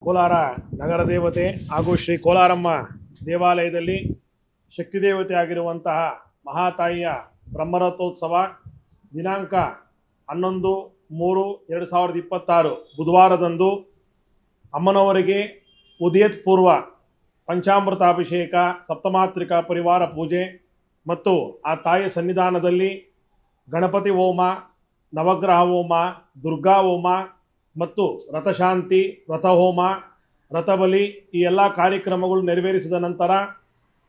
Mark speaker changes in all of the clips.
Speaker 1: ಕೋಲಾರ ನಗರ ದೇವತೆ ಹಾಗೂ ಶ್ರೀ ಕೋಲಾರಮ್ಮ ದೇವಾಲಯದಲ್ಲಿ ಶಕ್ತಿ ದೇವತೆ ಆಗಿರುವಂತಹ ಮಹಾತಾಯಿಯ ಬ್ರಹ್ಮರಥೋತ್ಸವ ದಿನಾಂಕ 11/3/2026 ಬುಧವಾರದಂದು ಅಮ್ಮನವರಿಗೆ ಉದಯತ್ಪೂರ್ವ ಪಂಚಾಮೃತಾಭಿಷೇಕ, ಸಪ್ತಮಾತ್ರಿಕಾ ಪರಿವಾರ ಪೂಜೆ ಮತ್ತು ಆ ತಾಯಿಯ ಸನ್ನಿಧಾನದಲ್ಲಿ ಗಣಪತಿ ಹೋಮ, ನವಗ್ರಹ ಹೋಮ, ದುರ್ಗಾ ಹೋಮ ಮತ್ತು ರಥಶಾಂತಿ, ರಥಹೋಮ, ರಥಬಲಿ ಈ ಎಲ್ಲ ಕಾರ್ಯಕ್ರಮಗಳು ನೆರವೇರಿಸಿದ ನಂತರ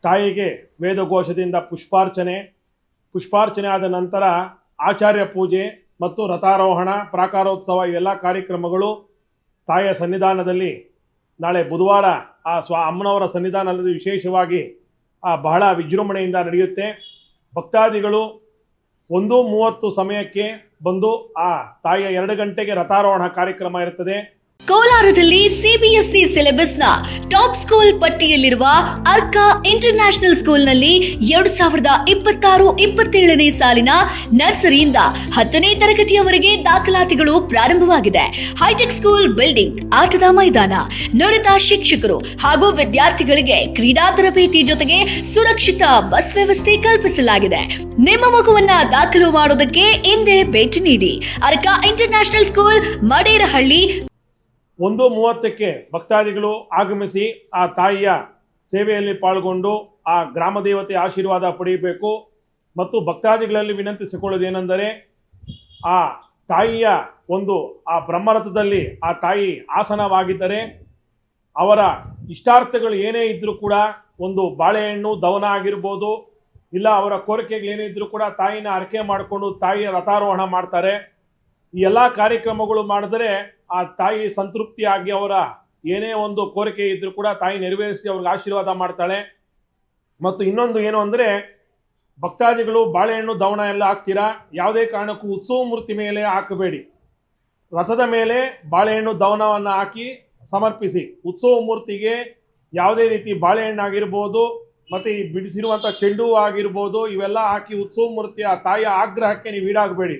Speaker 1: ತಾಯಿಗೆ ವೇದಘೋಷದಿಂದ ಪುಷ್ಪಾರ್ಚನೆ ಆದ ನಂತರ ಆಚಾರ್ಯ ಪೂಜೆ ಮತ್ತು ರಥಾರೋಹಣ, ಪ್ರಾಕಾರೋತ್ಸವ ಇವೆಲ್ಲ ಕಾರ್ಯಕ್ರಮಗಳು ತಾಯಿಯ ಸನ್ನಿಧಾನದಲ್ಲಿ ನಾಳೆ ಬುಧವಾರ ಅಮ್ಮನವರ ಸನ್ನಿಧಾನದಲ್ಲಿ ವಿಶೇಷವಾಗಿ ಬಹಳ ವಿಜೃಂಭಣೆಯಿಂದ ನಡೆಯುತ್ತೆ. ಭಕ್ತಾದಿಗಳು 1:30 ಸಮಯಕ್ಕೆ ಬಂದು ಆ ತಾಯಿಯ 2 ಗಂಟೆಗೆ ರಥಾರೋಹಣ ಕಾರ್ಯಕ್ರಮ ಇರುತ್ತದೆ.
Speaker 2: ಕೋಲಾರದಲ್ಲಿ ಸಿಬಿಎಸ್ಇ ಸಿಲೆಬಸ್ನ ಟಾಪ್ ಸ್ಕೂಲ್ ಪಟ್ಟಿಯಲ್ಲಿರುವ ಅರ್ಕಾ ಇಂಟರ್ನ್ಯಾಷನಲ್ ಸ್ಕೂಲ್ನಲ್ಲಿ 2026-27ನೇ ಸಾಲಿನ ನರ್ಸರಿಯಿಂದ 10ನೇ ತರಗತಿಯವರೆಗೆ ದಾಖಲಾತಿಗಳು ಪ್ರಾರಂಭವಾಗಿದೆ. ಹೈಟೆಕ್ ಸ್ಕೂಲ್ ಬಿಲ್ಡಿಂಗ್, ಆಟದ ಮೈದಾನ, ನುರಿತ ಶಿಕ್ಷಕರು ಹಾಗೂ ವಿದ್ಯಾರ್ಥಿಗಳಿಗೆ ಕ್ರೀಡಾ ತರಬೇತಿ ಜೊತೆಗೆ ಸುರಕ್ಷಿತ ಬಸ್ ವ್ಯವಸ್ಥೆ ಕಲ್ಪಿಸಲಾಗಿದೆ. ನಿಮ್ಮ ಮಗುವನ್ನ ದಾಖಲು ಮಾಡೋದಕ್ಕೆ ಹಿಂದೆ ಭೇಟಿ ನೀಡಿ. Arka international school, Maderahalli.
Speaker 1: 1:30ಕ್ಕೆ ಭಕ್ತಾದಿಗಳು ಆಗಮಿಸಿ ಆ ತಾಯಿಯ ಸೇವೆಯಲ್ಲಿ ಪಾಲ್ಗೊಂಡು ಆ ಗ್ರಾಮ ದೇವತೆ ಆಶೀರ್ವಾದ ಪಡೆಯಬೇಕು. ಮತ್ತು ಭಕ್ತಾದಿಗಳಲ್ಲಿ ವಿನಂತಿಸಿಕೊಳ್ಳೋದೇನೆಂದರೆ, ಆ ತಾಯಿಯ ಆ ಬ್ರಹ್ಮರಥದಲ್ಲಿ ಆ ತಾಯಿ ಆಸನವಾಗಿದ್ದರೆ ಅವರ ಇಷ್ಟಾರ್ಥಗಳು ಏನೇ ಇದ್ದರೂ ಕೂಡ ಒಂದು ಬಾಳೆಹಣ್ಣು ದವನ ಆಗಿರ್ಬೋದು, ಇಲ್ಲ ಅವರ ಕೋರಿಕೆಗಳೇನೇ ಇದ್ದರೂ ಕೂಡ ತಾಯಿನ ಅರಕೆ ಮಾಡಿಕೊಂಡು ತಾಯಿಯ ರಥಾರೋಹಣ ಮಾಡ್ತಾರೆ. ಈ ಎಲ್ಲ ಕಾರ್ಯಕ್ರಮಗಳು ಮಾಡಿದರೆ ಆ ತಾಯಿ ಸಂತೃಪ್ತಿಯಾಗಿ ಅವರ ಏನೇ ಒಂದು ಕೋರಿಕೆ ಇದ್ದರೂ ಕೂಡ ತಾಯಿ ನೆರವೇರಿಸಿ ಅವ್ರಿಗೆ ಆಶೀರ್ವಾದ ಮಾಡ್ತಾಳೆ. ಮತ್ತು ಇನ್ನೊಂದು ಏನು ಅಂದರೆ, ಭಕ್ತಾದಿಗಳು ಬಾಳೆಹಣ್ಣು ದವನ ಎಲ್ಲ ಹಾಕ್ತೀರಾ, ಯಾವುದೇ ಕಾರಣಕ್ಕೂ ಉತ್ಸವ ಮೂರ್ತಿ ಮೇಲೆ ಹಾಕಬೇಡಿ. ರಥದ ಮೇಲೆ ಬಾಳೆಹಣ್ಣು ದವನವನ್ನು ಹಾಕಿ ಸಮರ್ಪಿಸಿ. ಉತ್ಸವ ಮೂರ್ತಿಗೆ ಯಾವುದೇ ರೀತಿ ಬಾಳೆಹಣ್ಣಾಗಿರ್ಬೋದು ಮತ್ತು ಈ ಬಿಡಿಸಿರುವಂಥ ಚೆಂಡು ಆಗಿರ್ಬೋದು ಇವೆಲ್ಲ ಹಾಕಿ ಉತ್ಸವ ಮೂರ್ತಿ ಆ ತಾಯಿಯ ಆಗ್ರಹಕ್ಕೆ ನೀವು ಈಡಾಗಬೇಡಿ.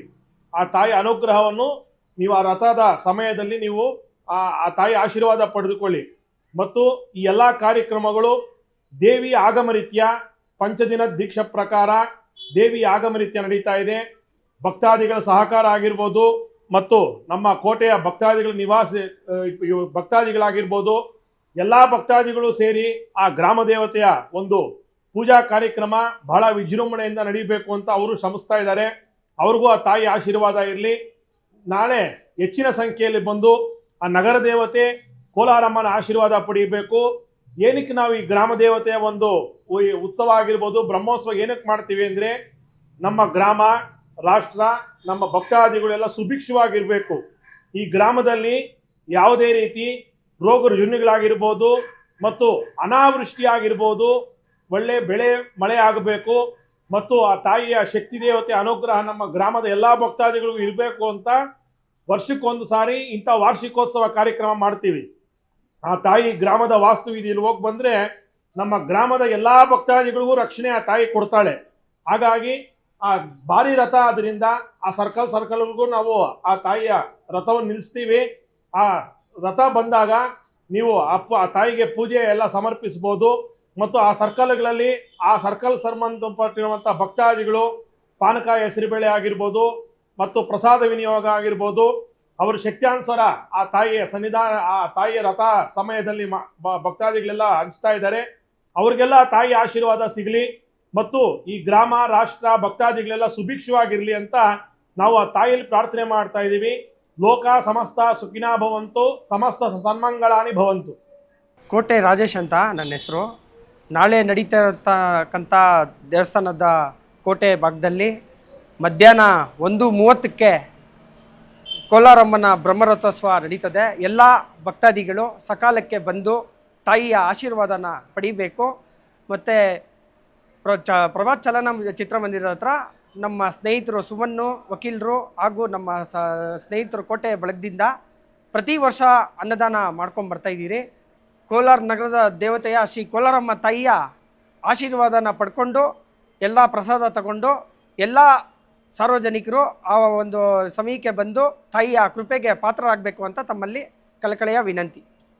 Speaker 1: ಆ ತಾಯಿಯ ಅನುಗ್ರಹವನ್ನು ನೀವು ಆ ರಥದ ಸಮಯದಲ್ಲಿ ನೀವು ಆ ತಾಯಿ ಆಶೀರ್ವಾದ ಪಡೆದುಕೊಳ್ಳಿ. ಮತ್ತು ಈ ಎಲ್ಲ ಕಾರ್ಯಕ್ರಮಗಳು ದೇವಿ ಆಗಮರೀತ್ಯ ಪಂಚದಿನ ದೀಕ್ಷಾ ಪ್ರಕಾರ ದೇವಿ ಆಗಮರೀತ್ಯ ನಡೀತಾ ಇದೆ. ಭಕ್ತಾದಿಗಳ ಸಹಕಾರ ಆಗಿರ್ಬೋದು ಮತ್ತು ನಮ್ಮ ಕೋಟೆಯ ಭಕ್ತಾದಿಗಳ ಭಕ್ತಾದಿಗಳಾಗಿರ್ಬೋದು ಎಲ್ಲ ಭಕ್ತಾದಿಗಳು ಸೇರಿ ಆ ಗ್ರಾಮ ದೇವತೆಯ ಒಂದು ಪೂಜಾ ಕಾರ್ಯಕ್ರಮ ಬಹಳ ವಿಜೃಂಭಣೆಯಿಂದ ನಡೀಬೇಕು ಅಂತ ಅವರು ಶ್ರಮಿಸ್ತಾ ಇದ್ದಾರೆ. ಅವ್ರಿಗೂ ಆ ತಾಯಿ ಆಶೀರ್ವಾದ ಇರಲಿ. ನಾಳೆ ಹೆಚ್ಚಿನ ಸಂಖ್ಯೆಯಲ್ಲಿ ಬಂದು ಆ ನಗರ ದೇವತೆ ಕೋಲಾರಮ್ಮನ ಆಶೀರ್ವಾದ ಪಡೆಯಬೇಕು. ಏನಕ್ಕೆ ನಾವು ಈ ಗ್ರಾಮ ದೇವತೆಯ ಒಂದು ಉತ್ಸವ ಆಗಿರ್ಬೋದು, ಬ್ರಹ್ಮೋತ್ಸವ ಏನಕ್ಕೆ ಮಾಡ್ತೀವಿ ಅಂದರೆ, ನಮ್ಮ ಗ್ರಾಮ, ರಾಷ್ಟ್ರ, ನಮ್ಮ ಭಕ್ತಾದಿಗಳೆಲ್ಲ ಸುಭಿಕ್ಷವಾಗಿರಬೇಕು. ಈ ಗ್ರಾಮದಲ್ಲಿ ಯಾವುದೇ ರೀತಿ ರೋಗ ರುಜಿನಗಳಾಗಿರ್ಬೋದು ಮತ್ತು ಅನಾವೃಷ್ಟಿ ಆಗಿರ್ಬೋದು, ಒಳ್ಳೆ ಬೆಳೆ ಮಳೆ ಆಗಬೇಕು ಮತ್ತು ಆ ತಾಯಿಯ ಶಕ್ತಿ ದೇವತೆ ಅನುಗ್ರಹ ನಮ್ಮ ಗ್ರಾಮದ ಎಲ್ಲ ಭಕ್ತಾದಿಗಳಿಗೂ ಇರಬೇಕು ಅಂತ ವರ್ಷಕ್ಕೊಂದು ಸಾರಿ ಇಂಥ ವಾರ್ಷಿಕೋತ್ಸವ ಕಾರ್ಯಕ್ರಮ ಮಾಡ್ತೀವಿ. ಆ ತಾಯಿ ಗ್ರಾಮದ ವಾಸ್ತುವಿಧಿಯಲ್ಲಿ ಹೋಗಿ ಬಂದರೆ ನಮ್ಮ ಗ್ರಾಮದ ಎಲ್ಲ ಭಕ್ತಾದಿಗಳಿಗೂ ರಕ್ಷಣೆ ಆ ತಾಯಿ ಕೊಡ್ತಾಳೆ. ಹಾಗಾಗಿ ಆ ಭಾರಿ ರಥ ಆದ್ದರಿಂದ ಆ ಸರ್ಕಲ್ಗೂ ನಾವು ಆ ತಾಯಿಯ ರಥವನ್ನು ನಿಲ್ಲಿಸ್ತೀವಿ. ಆ ರಥ ಬಂದಾಗ ನೀವು ಆ ತಾಯಿಗೆ ಪೂಜೆ ಎಲ್ಲ ಸಮರ್ಪಿಸ್ಬೋದು. ಮತ್ತು ಆ ಸರ್ಕಲ್ಗಳಲ್ಲಿ ಆ ಸರ್ಕಲ್ ಸಂಬಂಧಪಟ್ಟಿರುವಂಥ ಭಕ್ತಾದಿಗಳು ಪಾನಕ, ಹೆಸರುಬೇಳೆ ಆಗಿರ್ಬೋದು ಮತ್ತು ಪ್ರಸಾದ ವಿನಿಯೋಗ ಆಗಿರ್ಬೋದು ಅವರು ಶಕ್ತ್ಯಾನುಸಾರ ಆ ತಾಯಿಯ ಸನ್ನಿಧಾನ, ಆ ತಾಯಿಯ ರಥ ಸಮಯದಲ್ಲಿ ಭಕ್ತಾದಿಗಳೆಲ್ಲ ಹಂಚ್ತಾ ಇದ್ದಾರೆ. ಅವ್ರಿಗೆಲ್ಲ ತಾಯಿಯ ಆಶೀರ್ವಾದ ಸಿಗಲಿ ಮತ್ತು ಈ ಗ್ರಾಮ, ರಾಷ್ಟ್ರ, ಭಕ್ತಾದಿಗಳೆಲ್ಲ ಸುಭಿಕ್ಷವಾಗಿರಲಿ ಅಂತ ನಾವು ಆ ತಾಯಿಯಲ್ಲಿ ಪ್ರಾರ್ಥನೆ ಮಾಡ್ತಾ ಇದ್ದೀವಿ. ಲೋಕ ಸಮಸ್ತ ಸುಖಿನಾ ಭವಂತು, ಸಮಸ್ತ ಸನ್ಮಂಗಳಾನಿ ಭವಂತು.
Speaker 3: ಕೋಟೆ ರಾಜೇಶ್ ಅಂತ ನನ್ನ ಹೆಸರು. ನಾಳೆ ನಡೀತಾ ಇರತಕ್ಕಂಥ ದೇವಸ್ಥಾನದ ಕೋಟೆ ಭಾಗದಲ್ಲಿ ಮಧ್ಯಾಹ್ನ 1:30ಕ್ಕೆ ಕೋಲಾರಮ್ಮನ ಬ್ರಹ್ಮರಥೋತ್ಸವ ನಡೀತದೆ. ಎಲ್ಲ ಭಕ್ತಾದಿಗಳು ಸಕಾಲಕ್ಕೆ ಬಂದು ತಾಯಿಯ ಆಶೀರ್ವಾದನ ಪಡಿಬೇಕು. ಮತ್ತು ಪ್ರಭಾತ್ ಚಿತ್ರಮಂದಿರದ ಹತ್ರ ನಮ್ಮ ಸ್ನೇಹಿತರು ಸುಮನ್ನು ವಕೀಲರು ಹಾಗೂ ನಮ್ಮ ಸ್ನೇಹಿತರು ಕೋಟೆ ಬಳಗದಿಂದ ಪ್ರತಿ ವರ್ಷ ಅನ್ನದಾನ ಮಾಡ್ಕೊಂಬರ್ತಾಯಿದ್ದೀರಿ. ಕೋಲಾರ ನಗರದ ದೇವತೆಯ ಶ್ರೀ ಕೋಲಾರಮ್ಮ ತಾಯಿಯ ಆಶೀರ್ವಾದನ ಪಡ್ಕೊಂಡು ಎಲ್ಲ ಪ್ರಸಾದ ತಗೊಂಡು ಎಲ್ಲ ಸಾರ್ವಜನಿಕರು ಆ ಒಂದು ಸಮಯಕ್ಕೆ ಬಂದು ತಾಯಿಯ ಕೃಪೆಗೆ ಪಾತ್ರರಾಗಬೇಕು ಅಂತ ತಮ್ಮಲ್ಲಿ ಕಳಕಳಿಯ ವಿನಂತಿ.